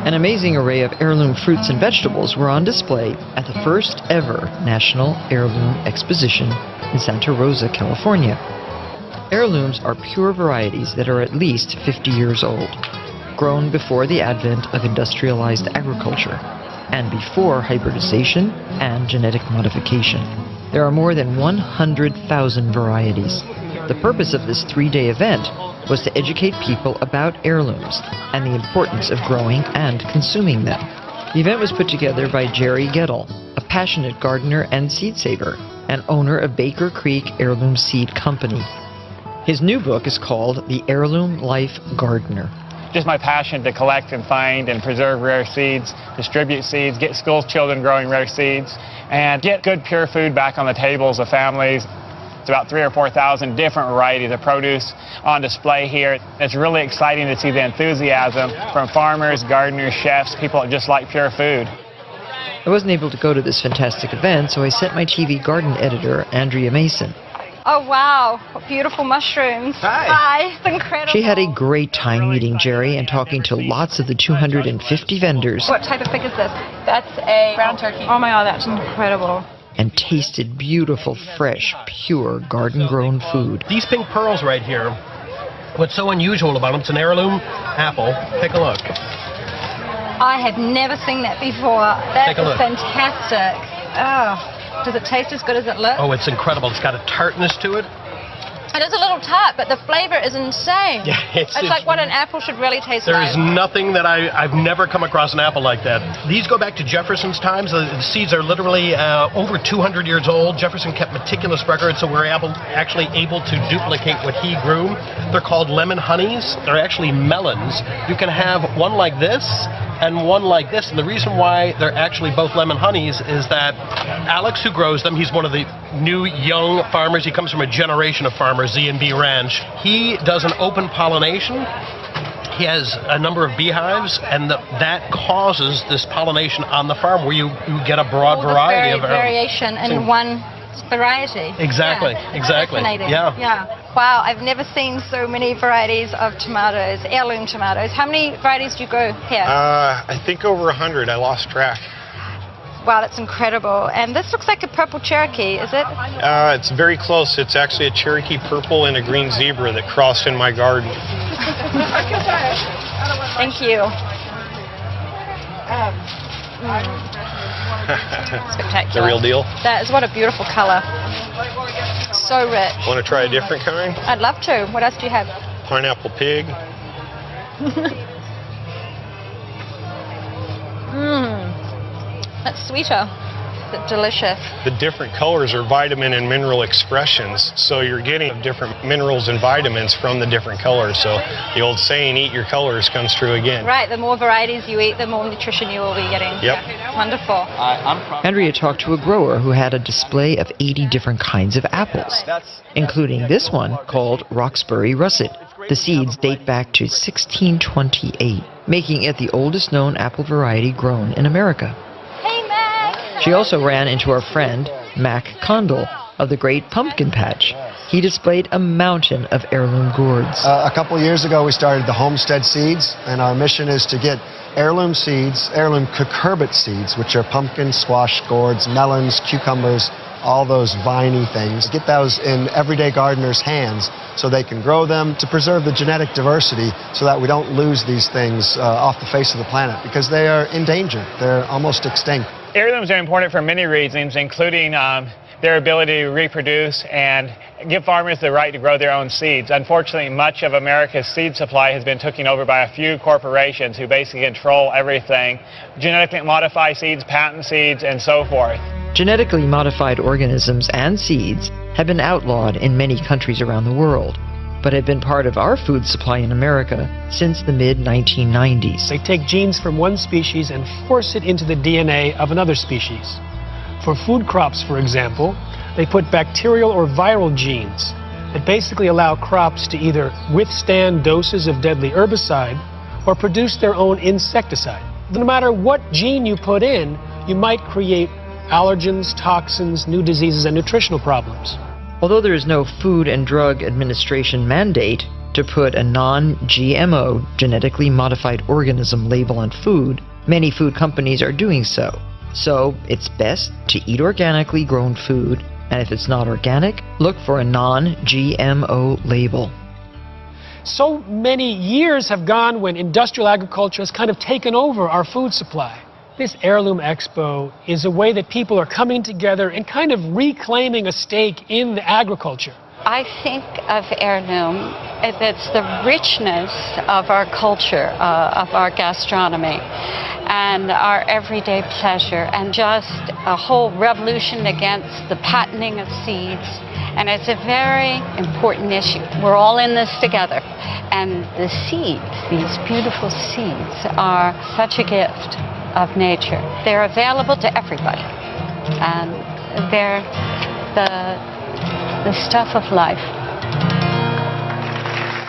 An amazing array of heirloom fruits and vegetables were on display at the first ever National Heirloom Exposition in Santa Rosa, California. Heirlooms are pure varieties that are at least 50 years old, grown before the advent of industrialized agriculture and before hybridization and genetic modification. There are more than 100,000 varieties. The purpose of this three-day event was to educate people about heirlooms and the importance of growing and consuming them. The event was put together by Jerry Gettle, a passionate gardener and seed saver, and owner of Baker Creek Heirloom Seed Company. His new book is called The Heirloom Life Gardener. Just my passion to collect and find and preserve rare seeds, distribute seeds, get school children growing rare seeds, and get good pure food back on the tables of families. It's about 3,000 or 4,000 different varieties of produce on display here. It's really exciting to see the enthusiasm from farmers, gardeners, chefs, people that just like pure food. I wasn't able to go to this fantastic event, so I sent my TV garden editor, Andrea Mason. Oh wow, what beautiful mushrooms. Hi. It's incredible. She had a great time meeting Jerry and talking to lots of the 250 vendors. What type of pig is this? That's a brown turkey. Oh my god, that's incredible. And tasted beautiful, fresh, pure, garden-grown food. These pink pearls right here, what's so unusual about them, it's an heirloom apple. Take a look. I have never seen that before. That is fantastic. Oh. Does it taste as good as it looks? Oh, it's incredible. It's got a tartness to it. It is a little tart, but the flavor is insane. Yeah, it's like what an apple should really taste like. There is nothing that I've never come across an apple like that. These go back to Jefferson's times. The seeds are literally over 200 years old. Jefferson kept meticulous records, so we're actually able to duplicate what he grew. They're called lemon honeys. They're actually melons. You can have one like this and one like this, and the reason why they're actually both lemon honeys is that Alex, who grows them, he's one of the new young farmers. He comes from a generation of farmers, Z&B Ranch. He does an open pollination. He has a number of beehives, and that causes this pollination on the farm where you get a broad variety of variation in one variety. Exactly, yeah, exactly. Fascinating. Yeah. Wow, I've never seen so many varieties of tomatoes, heirloom tomatoes. How many varieties do you grow here? I think over 100. I lost track. Wow, that's incredible. And this looks like a purple Cherokee, is it? It's very close. It's actually a Cherokee purple and a green zebra that crossed in my garden. Thank you. Spectacular. The real deal? That is, what a beautiful color. So rich. Want to try a different kind? I'd love to. What else do you have? Pineapple pig. That's sweeter. But delicious. The different colors are vitamin and mineral expressions, so you're getting different minerals and vitamins from the different colors. So the old saying, eat your colors, comes true again. Right, the more varieties you eat, the more nutrition you will be getting. Yep. Wonderful. Andrea talked to a grower who had a display of 80 different kinds of apples, including this one called Roxbury Russet. The seeds date back to 1628, making it the oldest known apple variety grown in America. Hey, Mac! She also ran into our friend, Mac Condell, of the Great Pumpkin Patch. He displayed a mountain of heirloom gourds. A couple years ago, we started the Homestead Seeds, and our mission is to get heirloom seeds, heirloom cucurbit seeds, which are pumpkin, squash, gourds, melons, cucumbers, all those viney things. Get those in everyday gardeners' hands so they can grow them to preserve the genetic diversity so that we don't lose these things off the face of the planet, because they are endangered. They're almost extinct. Heirlooms are important for many reasons, including their ability to reproduce and give farmers the right to grow their own seeds. Unfortunately, much of America's seed supply has been taken over by a few corporations who basically control everything, genetically modify seeds, patent seeds, and so forth. Genetically modified organisms and seeds have been outlawed in many countries around the world, but have been part of our food supply in America since the mid-1990s. They take genes from one species and force it into the DNA of another species. For food crops, for example, they put bacterial or viral genes that basically allow crops to either withstand doses of deadly herbicide or produce their own insecticide. No matter what gene you put in, you might create allergens, toxins, new diseases, and nutritional problems. Although there is no Food and Drug Administration mandate to put a non-GMO, genetically modified organism label on food, many food companies are doing so. So it's best to eat organically grown food, and if it's not organic, look for a non-GMO label. So many years have gone when industrial agriculture has kind of taken over our food supply. This Heirloom Expo is a way that people are coming together and kind of reclaiming a stake in the agriculture. I think of heirloom, it's the richness of our culture, of our gastronomy, and our everyday pleasure, and just a whole revolution against the patenting of seeds. And it's a very important issue. We're all in this together. And the seeds, these beautiful seeds, are such a gift of nature. They're available to everybody. And they're the stuff of life.